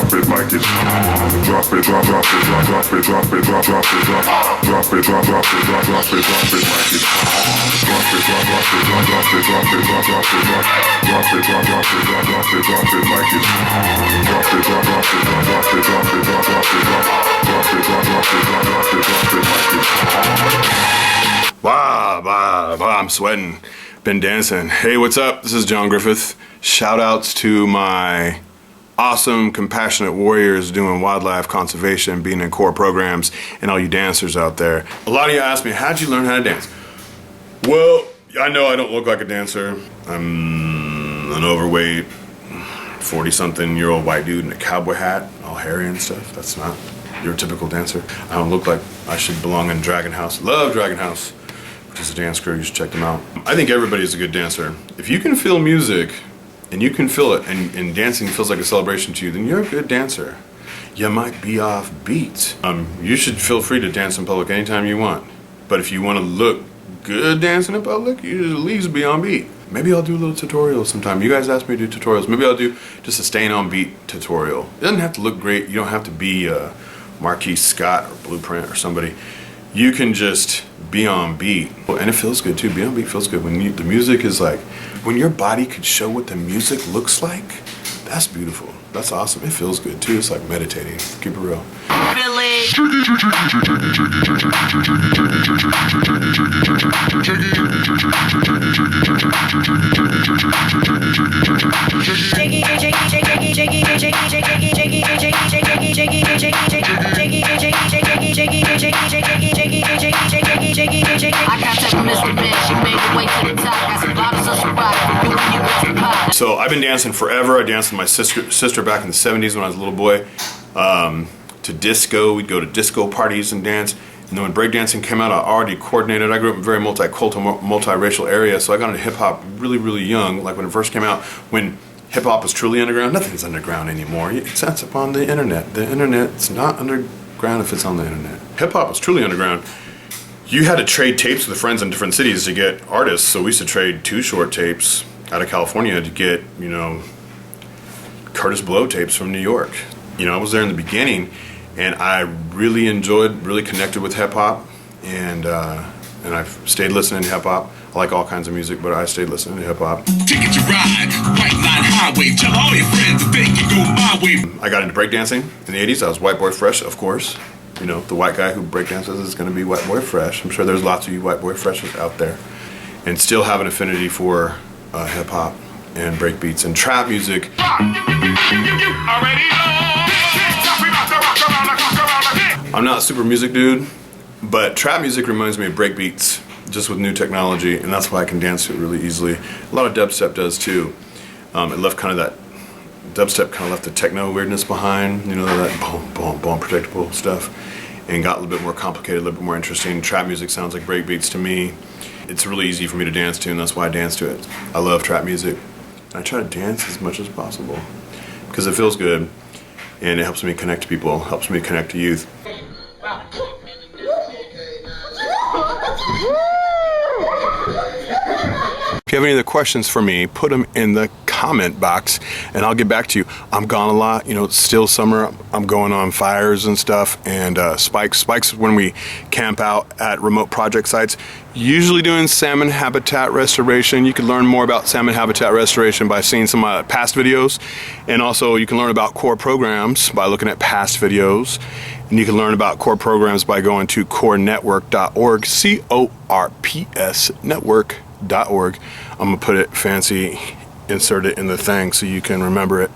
drop it like it's hot. Drop it, drop it, drop it, drop it, drop it, drop it, drop it, drop it, drop it, drop it like it's hot. Drop it, drop it, drop it, drop it, drop it, drop it, drop it, drop it, drop it like it's hot. Drop it, drop it, drop it, drop it, drop it, drop it, drop it, drop it, drop it like it's hot. Wow, I'm sweating. Been dancing. Hey, what's up? This is John Griffith. Shout outs to my awesome, compassionate warriors doing wildlife conservation, being in core programs, and all you dancers out there. A lot of you ask me, how'd you learn how to dance? Well, I know I don't look like a dancer. I'm an overweight, 40-something-year-old white dude in a cowboy hat, all hairy and stuff. That's not your typical dancer. I don't look like I should belong in Dragon House. Love Dragon House, which is a dance crew. You should check them out. I think everybody's a good dancer. If you can feel music and you can feel it and dancing feels like a celebration to you, then you're a good dancer. You might be off beat. You should feel free to dance in public anytime you want. But if you want to look good dancing in public, you should at least be on beat. Maybe I'll do a little tutorial sometime. You guys asked me to do tutorials. Maybe I'll do just a staying on beat tutorial. It doesn't have to look great. You don't have to be Marquis Scott or Blueprint or somebody. You can just be on beat. And it feels good too. Being on beat feels good. When the music is like, when your body could show what the music looks like, that's beautiful. That's awesome. It feels good too. It's like meditating. Keep it real. So I've been dancing forever. I danced with my sister back in the 70s when I was a little boy. To disco, we'd go to disco parties and dance. And then when breakdancing came out, I already coordinated. I grew up in a very multicultural, multiracial area, so I got into hip hop really, really young. Like when it first came out, when hip hop was truly underground. Nothing's underground anymore. It's upon the internet. The internet's not underground if it's on the internet. Hip hop was truly underground. You had to trade tapes with friends in different cities to get artists. So we used to trade 2 short tapes out of California to get, you know, Curtis Blow tapes from New York. You know, I was there in the beginning, and I really enjoyed, really connected with hip hop, and I've stayed listening to hip hop. I like all kinds of music, but I stayed listening to hip hop. Ticket to ride, white line highway, tell all your friends that they can go my way. I got into breakdancing in the 80s. I was White Boy Fresh, of course. You know, the white guy who breakdances is going to be White Boy Fresh. I'm sure there's lots of you White Boy Freshes out there, and still have an affinity for hip hop and break beats and trap music. I'm not a super music dude, but trap music reminds me of break beats, just with new technology, and that's why I can dance to it really easily. A lot of dubstep does too. It left kind of that, dubstep kind of left the techno weirdness behind, you know, that boom, boom, boom, predictable stuff, and got a little bit more complicated, a little bit more interesting. Trap music sounds like break beats to me. It's really easy for me to dance to, and that's why I dance to it. I love trap music. I try to dance as much as possible because it feels good, and it helps me connect to people, helps me connect to youth. If you have any other questions for me, put them in the comment box and I'll get back to you. I'm gone a lot, you know, it's still summer. I'm going on fires and stuff, and spikes when we camp out at remote project sites, usually doing salmon habitat restoration. You can learn more about salmon habitat restoration by seeing some of my past videos, and also you can learn about core programs by looking at past videos, and you can learn about core programs by going to corenetwork.org, CORPS network.org. I'm gonna put it fancy, insert it in the thing so you can remember it.